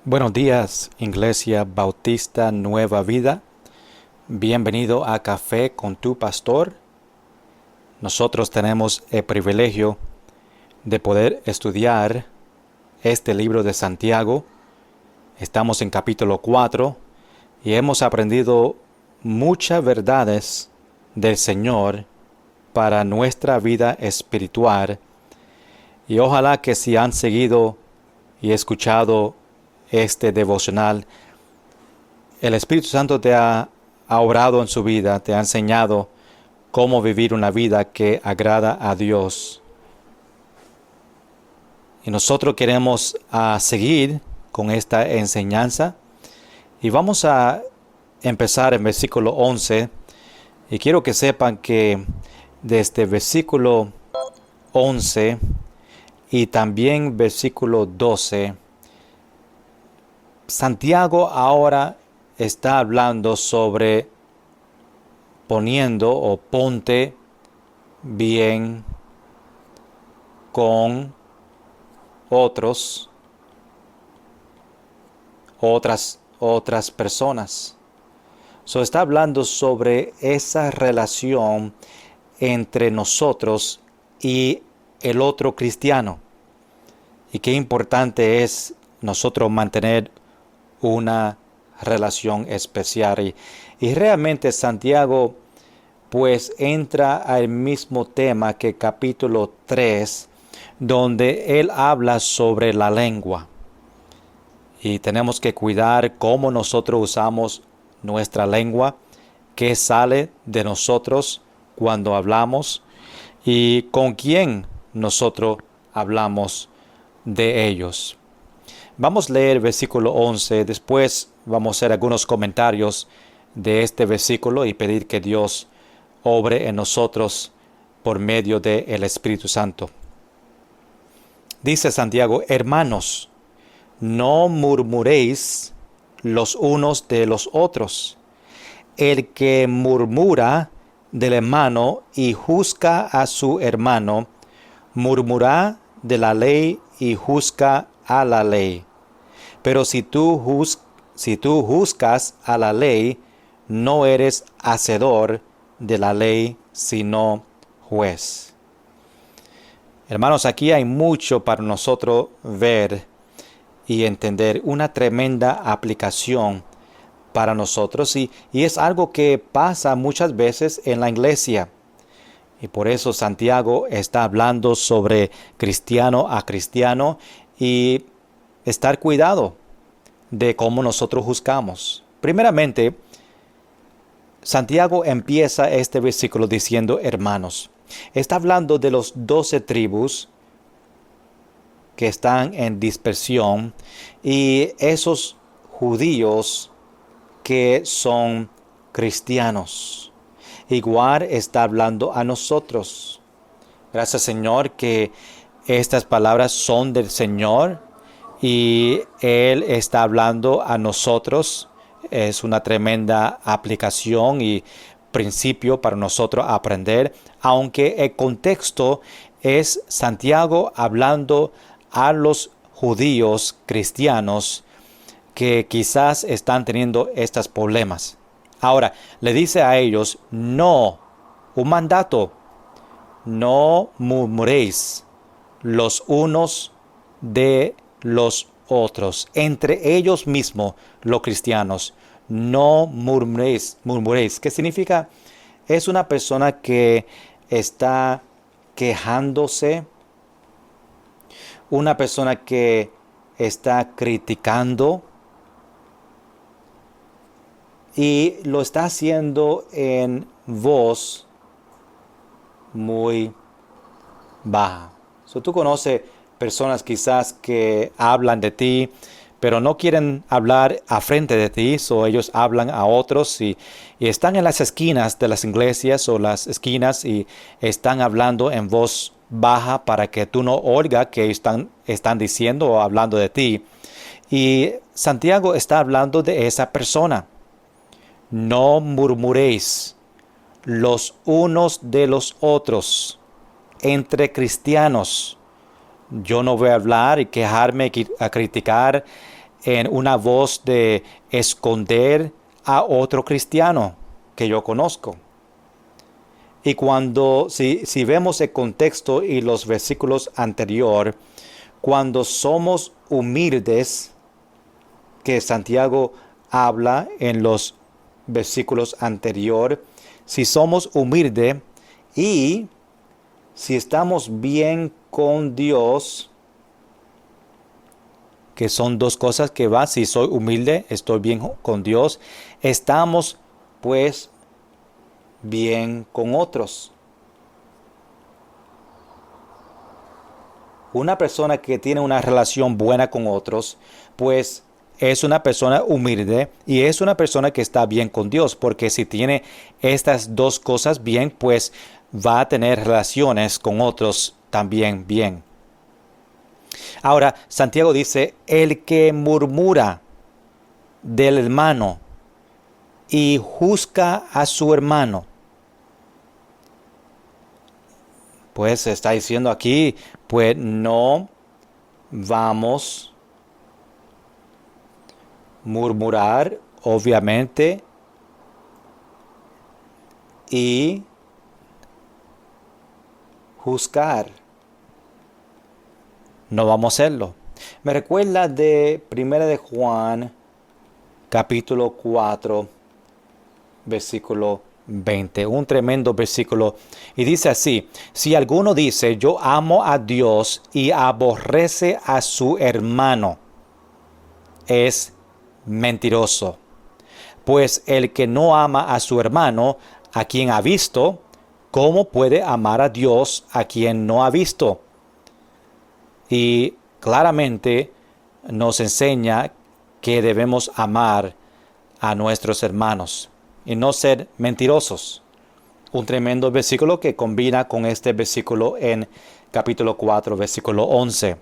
Buenos días, Iglesia Bautista Nueva Vida. Bienvenido a Café con tu Pastor. Nosotros tenemos el privilegio de poder estudiar este libro de Santiago. Estamos en capítulo 4 y hemos aprendido muchas verdades del Señor para nuestra vida espiritual. Y ojalá que si han seguido y escuchado este devocional, el Espíritu Santo te ha obrado en su vida, te ha enseñado cómo vivir una vida que agrada a Dios. Y nosotros queremos seguir con esta enseñanza y vamos a empezar en versículo 11. Y quiero que sepan que desde versículo 11 y también versículo 12, Santiago ahora está hablando sobre poniendo o ponte bien con otras personas. Está hablando sobre esa relación entre nosotros y el otro cristiano. Y qué importante es nosotros mantener una relación especial. Y realmente Santiago pues entra al mismo tema que capítulo 3, donde él habla sobre la lengua. Y tenemos que cuidar cómo nosotros usamos nuestra lengua, qué sale de nosotros cuando hablamos y con quién nosotros hablamos de ellos. Vamos a leer el versículo 11, después vamos a hacer algunos comentarios de este versículo y pedir que Dios obre en nosotros por medio del Espíritu Santo. Dice Santiago: hermanos, no murmuréis los unos de los otros. El que murmura del hermano y juzga a su hermano, murmura de la ley y juzga a la ley. Pero si tú juzgas a la ley, no eres hacedor de la ley, sino juez. Hermanos, aquí hay mucho para nosotros ver y entender, una tremenda aplicación para nosotros y es algo que pasa muchas veces en la iglesia. Y por eso Santiago está hablando sobre cristiano a cristiano y estar cuidado de cómo nosotros juzgamos. Primeramente, Santiago empieza este versículo diciendo hermanos. Está hablando de los 12 tribus que están en dispersión y esos judíos que son cristianos. Igual está hablando a nosotros. Gracias, Señor, que estas palabras son del Señor y Él está hablando a nosotros. Es una tremenda aplicación y principio para nosotros aprender, aunque el contexto es Santiago hablando a los judíos cristianos que quizás están teniendo estos problemas. Ahora, le dice a ellos, no, un mandato, no murmuréis los unos de los otros, entre ellos mismos los cristianos, no murmuréis. ¿Qué significa? Es una persona que está quejándose, una persona que está criticando y lo está haciendo en voz muy baja. Tú conoces personas quizás que hablan de ti, pero no quieren hablar a frente de ti, ellos hablan a otros y están en las esquinas de las iglesias o las esquinas y están hablando en voz baja para que tú no oigas que están diciendo o hablando de ti. Y Santiago está hablando de esa persona. No murmuréis los unos de los otros entre cristianos. Yo no voy a hablar y quejarme, a criticar en una voz de esconder a otro cristiano que yo conozco. Y si vemos el contexto y los versículos anteriores, cuando somos humildes, que Santiago habla en los versículos anteriores, si somos humildes y si estamos bien con Dios, que son dos cosas que van, si soy humilde, estoy bien con Dios, estamos pues bien con otros. Una persona que tiene una relación buena con otros, pues es una persona humilde y es una persona que está bien con Dios, porque si tiene estas dos cosas bien, pues va a tener relaciones con otros también bien. Ahora, Santiago dice, el que murmura del hermano y juzga a su hermano. Pues está diciendo aquí, pues no vamos a murmurar, obviamente, y juzgar. No vamos a hacerlo. Me recuerda de 1 de Juan, capítulo 4, versículo 20, un tremendo versículo, y dice así: si alguno dice yo amo a Dios y aborrece a su hermano, es mentiroso. Pues el que no ama a su hermano, a quien ha visto, ¿cómo puede amar a Dios a quien no ha visto? Y claramente nos enseña que debemos amar a nuestros hermanos y no ser mentirosos. Un tremendo versículo que combina con este versículo en capítulo 4, versículo 11.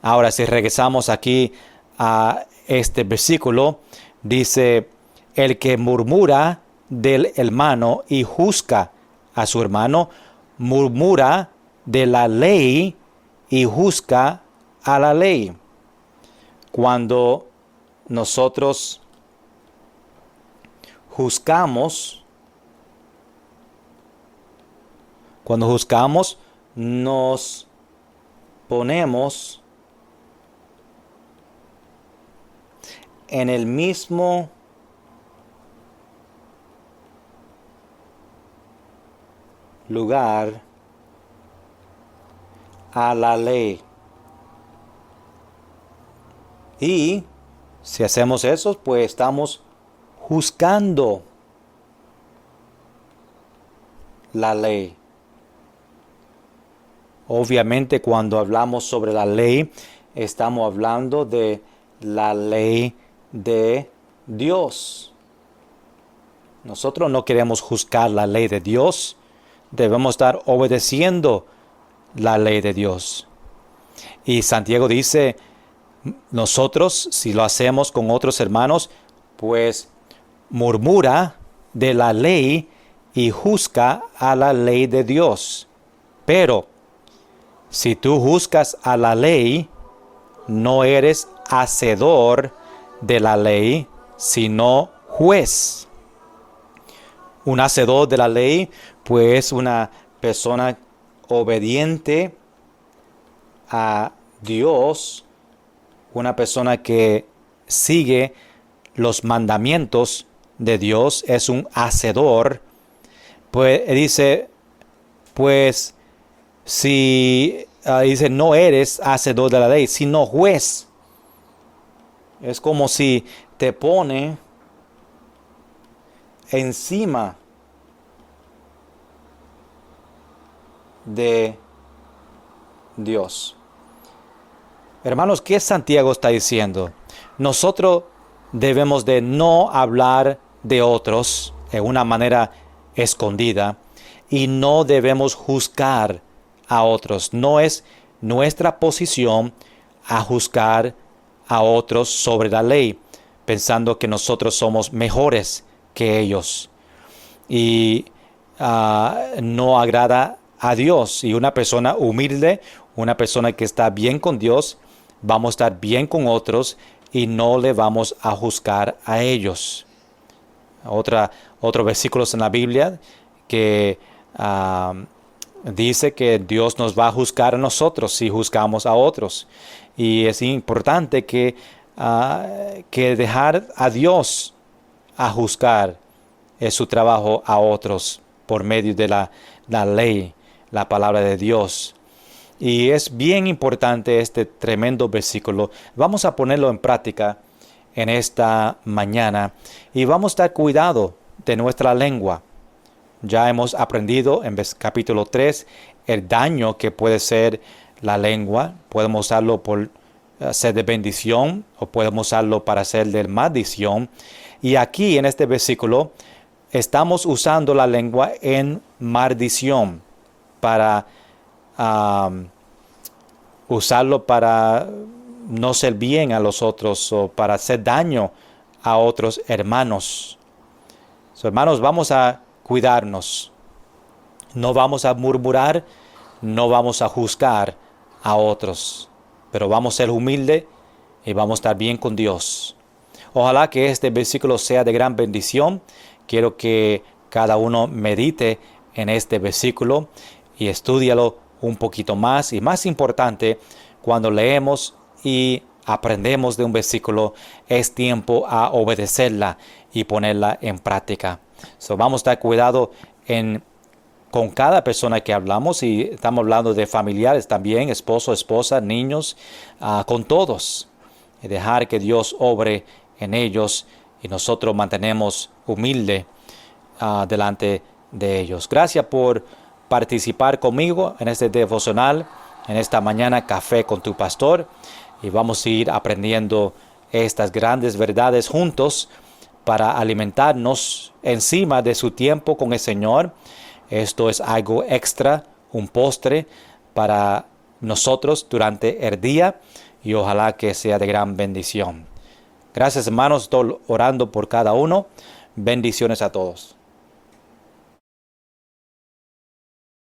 Ahora, si regresamos aquí a este versículo, dice, el que murmura del hermano y juzga a su hermano, murmura de la ley y juzga a la ley. Cuando nosotros juzgamos, nos ponemos en el mismo lugar a la ley. Y si hacemos eso, pues estamos juzgando la ley. Obviamente, cuando hablamos sobre la ley, estamos hablando de la ley de Dios. Nosotros no queremos juzgar la ley de Dios. Debemos estar obedeciendo la ley de Dios. Y Santiago dice, nosotros, si lo hacemos con otros hermanos, pues murmura de la ley y juzga a la ley de Dios. Pero si tú juzgas a la ley, no eres hacedor de la ley, sino juez. Un hacedor de la ley, pues una persona obediente a Dios, una persona que sigue los mandamientos de Dios, es un hacedor. Pues dice, pues si dice, no eres hacedor de la ley, sino juez. Es como si te pone encima de Dios. Hermanos, ¿qué Santiago está diciendo? Nosotros debemos de no hablar de otros de una manera escondida y no debemos juzgar a otros. No es nuestra posición a juzgar a otros sobre la ley, pensando que nosotros somos mejores que ellos. Y no agrada a Dios. Y una persona humilde, una persona que está bien con Dios, vamos a estar bien con otros y no le vamos a juzgar a ellos. Otro versículo en la Biblia que dice que Dios nos va a juzgar a nosotros si juzgamos a otros. Y es importante que dejar a Dios a juzgar es su trabajo a otros por medio de la ley, la palabra de Dios. Y es bien importante este tremendo versículo. Vamos a ponerlo en práctica en esta mañana y vamos a estar cuidado de nuestra lengua. Ya hemos aprendido en capítulo 3 el daño que puede ser la lengua. Podemos usarlo por ser de bendición o podemos usarlo para ser de maldición. Y aquí en este versículo estamos usando la lengua en maldición para usarlo para no ser bien a los otros o para hacer daño a otros hermanos. Hermanos, vamos a cuidarnos. No vamos a murmurar, no vamos a juzgar a otros, pero vamos a ser humildes y vamos a estar bien con Dios. Ojalá que este versículo sea de gran bendición. Quiero que cada uno medite en este versículo y estúdialo un poquito más. Y más importante, cuando leemos y aprendemos de un versículo, es tiempo a obedecerla y ponerla en práctica. Vamos a estar cuidado con cada persona que hablamos, y estamos hablando de familiares también, esposo, esposa, niños, con todos. Y dejar que Dios obre en ellos y nosotros mantenemos humilde delante de ellos. Gracias por participar conmigo en este devocional, en esta mañana Café con tu Pastor, y vamos a ir aprendiendo estas grandes verdades juntos para alimentarnos encima de su tiempo con el Señor. Esto es algo extra, un postre para nosotros durante el día, y ojalá que sea de gran bendición. Gracias, hermanos, estoy orando por cada uno. Bendiciones a todos.